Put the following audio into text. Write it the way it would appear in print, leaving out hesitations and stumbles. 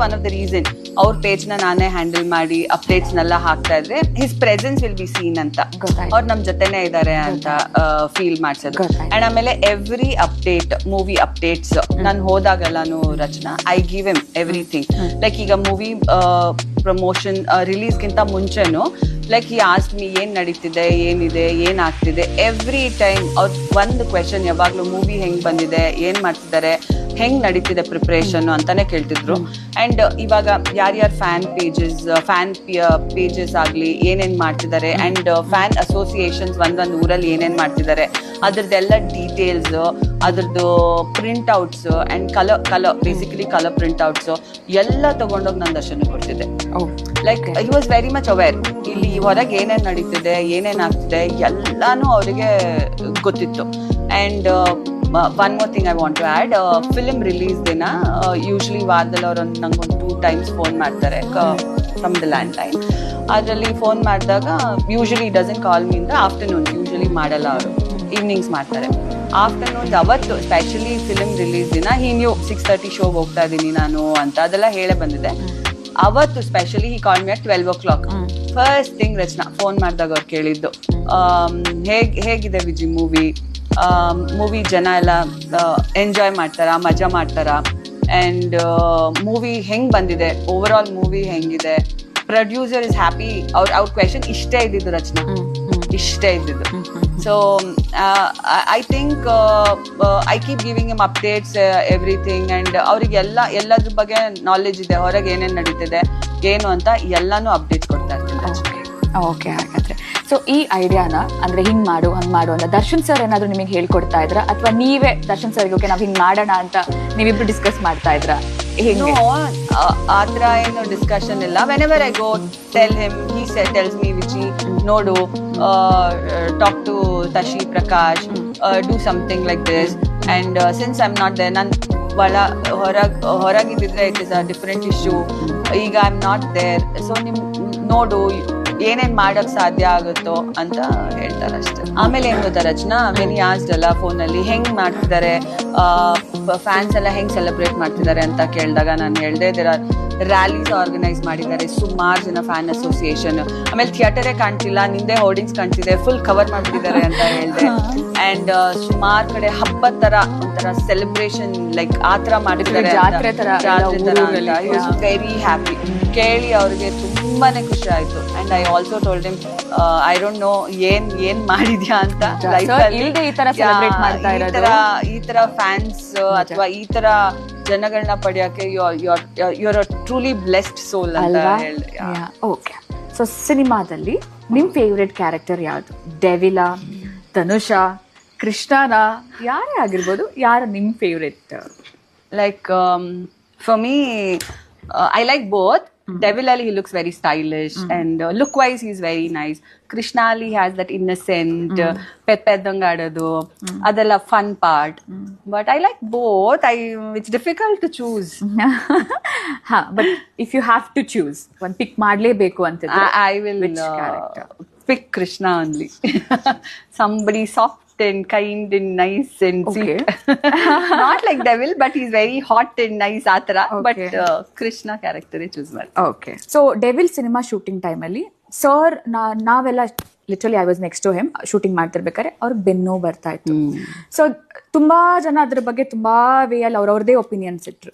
One of the reason ಅವ್ರ page ನಾನೇ handle ಮಾಡಿ ಅಪ್ಡೇಟ್ಸ್ ನೆಲ್ಲ ಹಾಕ್ತಾ ಇದ್ರೆ his presence will be seen ಅಂತ, ಅವ್ರು ನಮ್ ಜೊತೆನೆ ಇದಾರೆ ಅಂತ ಫೀಲ್ ಮಾಡ್ಸೋದು. ಅಂಡ್ ಆಮೇಲೆ ಎವ್ರಿ ಅಪ್ಡೇಟ್, ಮೂವಿ ಅಪ್ಡೇಟ್ಸ್ ನಾನು ಹೋದಾಗೆಲ್ಲಾನು Rachana I give him everything. Like ಈಗ ಮೂವಿ ಪ್ರಮೋಷನ್ ರಿಲೀಸ್ಗಿಂತ ಮುಂಚೆನು ಲೈಕ್ ಹಿ ಆಸ್ಕ್ ಮೀ ಏನ್ ನಡೀತಿದೆ, ಏನಿದೆ, ಏನ್ ಆಗ್ತಿದೆ. ಎವ್ರಿ ಟೈಮ್ ಅವ್ರ ಒಂದು ಕ್ವೆಶನ್ ಯಾವಾಗ್ಲೂ ಮೂವಿ ಹೆಂಗ್ ಬಂದಿದೆ, ಏನ್ ಮಾಡ್ತಿದ್ದಾರೆ, ಹೆಂಗ್ ನಡೀತಿದೆ ಪ್ರಿಪರೇಷನ್ ಅಂತಾನೆ ಕೇಳ್ತಿದ್ರು. ಅಂಡ್ ಇವಾಗ ಯಾರ್ಯಾರ ಫ್ಯಾನ್ ಪೇಜಸ್ ಆಗ್ಲಿ ಏನೇನ್ ಮಾಡ್ತಿದ್ದಾರೆ, ಅಂಡ್ ಫ್ಯಾನ್ ಅಸೋಸಿಯೇಷನ್ಸ್ ಒಂದೊಂದು ಊರಲ್ಲಿ ಏನೇನ್ ಮಾಡ್ತಿದ್ದಾರೆ ಅದ್ರದ್ದೆಲ್ಲ ಡೀಟೇಲ್ಸ್, ಅದ್ರದ್ದು print outs and colour basically colour print outs ಎಲ್ಲ ತಗೊಂಡೋಗಿ ನಾನು ದರ್ಶನ ಕೊಡ್ತಿದ್ದೆ. Like he was very much aware, ಇಲ್ಲಿ ಹೊರಗೆ ಏನೇನ್ ನಡೀತಿದೆ, ಏನೇನ್ ಆಗ್ತಿದೆ ಎಲ್ಲಾನು ಅವರಿಗೆ ಗೊತ್ತಿತ್ತು. And one more thing I want to add, film release ದಿನ ಯೂಶ್ವಲಿ ವಾರದಲ್ಲಿ ಅವ್ರು ನಂಗೊಂದು 2 times ಫೋನ್ ಮಾಡ್ತಾರೆ ಫ್ರಮ್ ದ ಲ್ಯಾಂಡ್ ಲೈನ್. ಅದರಲ್ಲಿ ಫೋನ್ ಮಾಡಿದಾಗ usually doesn't call me in the afternoon, usually ಮಾಡಲ್ಲ ಅವರು, ಈವ್ನಿಂಗ್ಸ್ ಮಾಡ್ತಾರೆ. ಆಫ್ಟರ್ನೂನ್ ಅವತ್ತು ಸ್ಪೆಷಲಿ ಫಿಲ್ಮ್ ರಿಲೀಸ್ ದಿನ ಹಿ ನ್ಯೂ 6:30 ಶೋಗೆ ಹೋಗ್ತಾ ಇದ್ದೀನಿ ನಾನು ಅಂತ ಅದೆಲ್ಲ ಹೇಳೇ ಬಂದಿದೆ. ಅವತ್ತು specially he call me at 12 o'clock. First thing Rachana phone ಮಾಡಿದಾಗ ಅವ್ರು ಕೇಳಿದ್ದು, ಹೇಗಿದೆ ವಿಜಿ ಮೂವಿ ಜನ ಎಲ್ಲ ಎಂಜಾಯ್ ಮಾಡ್ತಾರಾ, ಮಜಾ ಮಾಡ್ತಾರಾ, ಅಂಡ್ ಮೂವಿ ಹೆಂಗ್ ಬಂದಿದೆ, ಓವರ್ ಆಲ್ ಮೂವಿ ಹೆಂಗಿದೆ, ಪ್ರೊಡ್ಯೂಸರ್ ಇಸ್ ಹ್ಯಾಪಿ. ಅವ್ರ ಕ್ವೆಶನ್ ಇಷ್ಟೇ ಇದ್ದಿದ್ದು ರಚನಾ, ಇಷ್ಟೇ ಇದ್ದಿದ್ದು. So I think I keep giving him updates everything. And ಅವ್ರಿಗೆಲ್ಲ ಎಲ್ಲದ್ರ ಬಗ್ಗೆ ನಾಲೆಜ್ ಇದೆ, ಹೊರಗೆ ಏನೇನು ನಡೀತಿದೆ ಏನು ಅಂತ ಎಲ್ಲಾನು ಅಪ್ಡೇಟ್ಸ್ ಕೊಡ್ತಾ ಇರ್ತೀನಿ ರಚನಾ. ಓಕೆ, ಹಾಗಾದ್ರೆ ಸೊ ಈ ಐಡಿಯಾನ ಅಂದ್ರೆ ಹಿಂಗ್ ಮಾಡು ಹಂಗ್ ಮಾಡು ಅಂತ ದರ್ಶನ್ ಸರ್ ಏನಾದ್ರು ನಿಮಗೆ ಹೇಳ್ಕೊಡ್ತಾ ಇದ್ರ, ಅಥವಾ ನೀವೇ ದರ್ಶನ್ ಸರ್ಗೆ ಓಕೆ ನಾವ್ ಹಿಂಗ್ ಮಾಡೋಣ ಅಂತ ನೀವಿಬ್ರು ಡಿಸ್ಕಸ್ ಮಾಡ್ತಾ ಇದ್ರ? ಆತರ ಏನು ಡಿಸ್ಕಷನ್ ಇಲ್ಲ. Whenever I go tell him, he tells me ವಿಚಿ ನೋಡು, ಟಾಕ್ ಟು ತಶಿ Prakash, do something like this. And since I am not there, ನಾನು ಹೊರಗಿದ್ದಿದ್ರೆ it is a different issue. ಈಗ I am not there, so ನಿಮ್ ನೋಡು ಏನೇನ್ ಮಾಡಕ್ ಸಾಧ್ಯ ಆಗುತ್ತೋ ಅಂತ ಹೇಳ್ತಾರೆ ಅಷ್ಟೇ. ಆಮೇಲೆ ಏನ್ ಗೊತ್ತಾ ರಚನಾ, ವೆನ್ ಯು ಆಸ್ಕ್ಡ್ ಅಲ್ಲ ಫೋನಲ್ಲಿ ಹೆಂಗ್ ಮಾಡ್ತಿದ್ದಾರೆ, ಫ್ಯಾನ್ಸ್ ಎಲ್ಲ ಹೆಂಗ್ ಸೆಲೆಬ್ರೇಟ್ ಮಾಡ್ತಿದ್ದಾರೆ ಅಂತ ಕೇಳಿದಾಗ ನಾನು ಹೇಳ್ದೆ, ರ್ಯಾಲೀಸ್ ಆರ್ಗನೈಸ್ ಮಾಡಿದ್ದಾರೆ ಸುಮಾರು ಜನ ಫ್ಯಾನ್ ಅಸೋಸಿಯೇಷನ್. ಆಮೇಲೆ ಥಿಯೇಟರೇ ಕಾಣ್ತಿಲ್ಲ, ನಿಂದೆ ಹೋರ್ಡಿಂಗ್ಸ್ ಕಾಣ್ತಿದೆ, ಫುಲ್ ಕವರ್ ಮಾಡ್ಬಿಟ್ಟಿದ್ದಾರೆ ಅಂತ ಹೇಳ್ದೆ. ಅಂಡ್ ಸುಮಾರು ಕಡೆ ಹಬ್ಬದ ತರ ಒಂಥರ ಸೆಲೆಬ್ರೇಷನ್ ಲೈಕ್ ಆ ತರ ಮಾಡಿದ್ದಾರೆ, ಜಾತ್ರೆ ತರ. ವೆರಿ ಹ್ಯಾಪಿ ಕೇಳಿ ಅವ್ರಿಗೆ ತುಂಬಾನೇ ಖುಷಿ ಆಯ್ತು. And I also told him, I don't know ಏನ್ ಮಾಡಿದ್ಯಾ ಅಂತ ಈ ತರ ಫ್ಯಾನ್ಸ್ ಅಥವಾ ಈ ತರ ಜನಗಳನ್ನ ಪಡೆಯಕ್ಕೆ ಯು ಆರ್ ಟ್ರೂಲಿ ಬ್ಲೆಸ್ಡ್ ಸೋಲ್ ಅಂತ ಹೇಳಿದೆ. ಓಕೆ, ಸೊ ಸಿನಿಮಾದಲ್ಲಿ ನಿಮ್ ಫೇವ್ರೆಟ್ ಕ್ಯಾರೆಕ್ಟರ್ ಯಾವುದು? ಡೆವಿಲಾ, ಧನುಷಾ, ಕೃಷ್ಣನಾ, ಯಾರೇ ಆಗಿರ್ಬೋದು, ಯಾರು ನಿಮ್ favourite? Like for me I like both. Devil Ali, he looks very stylish, and look wise he's very nice. Krishna Ali has that innocent peddangadu adella fun part. But I like both. It's difficult to choose. But if you have to choose one, pick madlebeku antidre I will which character? Pick Krishna only. Somebody soft and kind and nice and sweet. Not like Devil, but he's very hot and nice atara. But Krishna character choose ಮಾಡಿ. Okay, so Devil cinema shooting time ಅಲ್ಲಿ sir ನಾವೆಲ್ಲ literally I was next to him shooting ಮಾಡ್ತಿರ್ಬೇಕಾದ್ರೆ ಅವ್ರಿಗೆ ಬೆನ್ನು ಬರ್ತಾ ಇತ್ತು. So ತುಂಬಾ ಜನ ಅದ್ರ ಬಗ್ಗೆ ತುಂಬಾ ವೇಯಲ್ಲಿ ಅವ್ರವ್ರದೇ ಒಪಿನಿಯನ್ಸ್ ಇಟ್ರು.